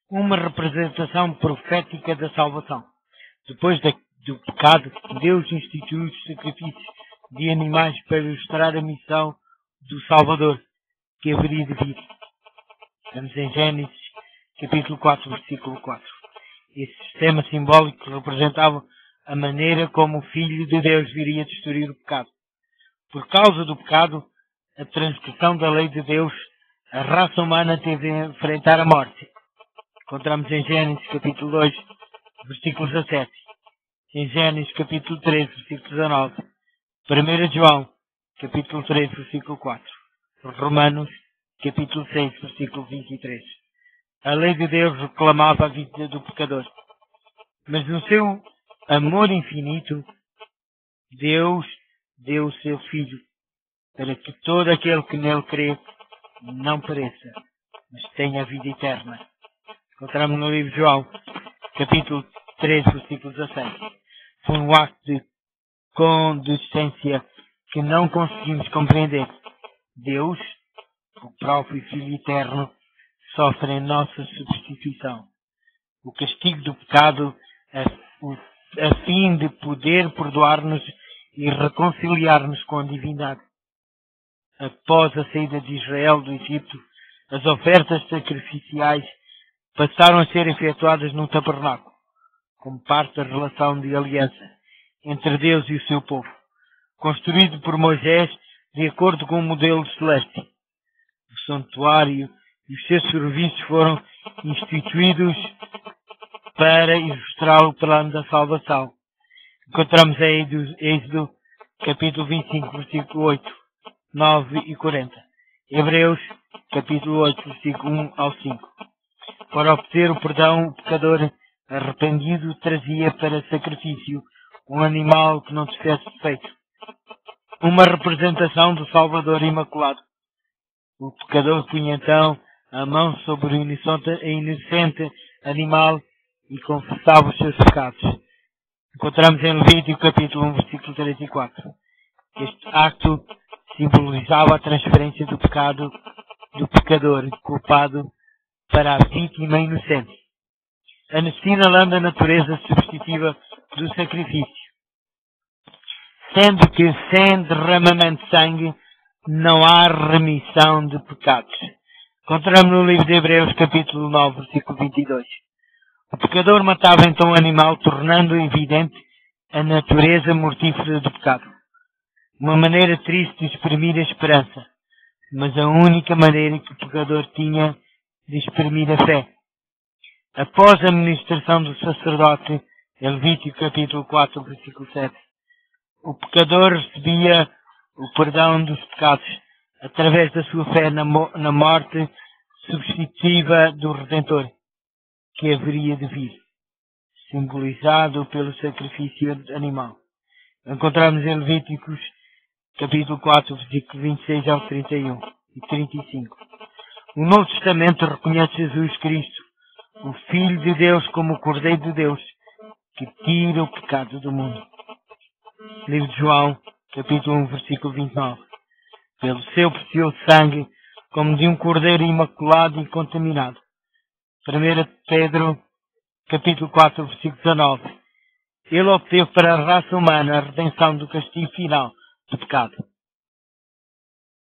uma representação profética da salvação. Depois do pecado, Deus instituiu os sacrifícios de animais para ilustrar a missão do Salvador, que haveria de vir. Estamos em Gênesis, capítulo 4, versículo 4. Esse sistema simbólico representava a maneira como o Filho de Deus viria destruir o pecado. Por causa do pecado, a transgressão da lei de Deus, a raça humana teve de enfrentar a morte. Encontramos em Gênesis capítulo 2, versículo 17. Em Gênesis capítulo 3, versículo 19. 1 João, capítulo 3, versículo 4. Romanos, capítulo 6, versículo 23. A lei de Deus reclamava a vida do pecador. Mas no seu amor infinito, Deus deu o seu Filho, para que todo aquele que nele crê não pereça, mas tenha a vida eterna. Encontramos no livro de João, capítulo 3, versículo 16. Foi um acto de condescendência que não conseguimos compreender. Deus, o próprio Filho eterno, sofre em nossa substituição o castigo do pecado a fim de poder perdoar-nos e reconciliar-nos com a divindade. Após a saída de Israel do Egito, as ofertas sacrificiais passaram a ser efetuadas no tabernáculo, como parte da relação de aliança entre Deus e o seu povo, construído por Moisés de acordo com o modelo celeste. O santuário e os seus serviços foram instituídos para ilustrar o plano da salvação. Encontramos em Êxodo, capítulo 25, versículo 8, 9 e 40. Hebreus, capítulo 8, versículo 1 ao 5. Para obter o perdão, o pecador arrependido trazia para sacrifício um animal que não tivesse defeito, uma representação do Salvador Imaculado. O pecador punha então a mão sobre o inocente animal e confessava os seus pecados. Encontramos em Levítico capítulo 1, versículo 3 e 4. Este acto simbolizava a transferência do pecado do pecador culpado para a vítima inocente. Assinalando a natureza substitutiva do sacrifício. Sendo que sem derramamento de sangue não há remissão de pecados. Encontramos no livro de Hebreus capítulo 9, versículo 22. O pecador matava então o animal, tornando evidente a natureza mortífera do pecado. Uma maneira triste de exprimir a esperança, mas a única maneira que o pecador tinha de exprimir a fé. Após a ministração do sacerdote, em Levítico capítulo 4, versículo 7, o pecador recebia o perdão dos pecados através da sua fé na morte substitutiva do Redentor, que haveria de vir, simbolizado pelo sacrifício animal. Encontramos em Levíticos capítulo 4, versículo 26 ao 31 e 35. O Novo Testamento reconhece Jesus Cristo, o Filho de Deus, como o Cordeiro de Deus, que tira o pecado do mundo. Livro de João, capítulo 1, versículo 29. Pelo seu precioso sangue, como de um cordeiro imaculado e contaminado. 1 Pedro, capítulo 4, versículo 19. Ele obteve para a raça humana a redenção do castigo final do pecado.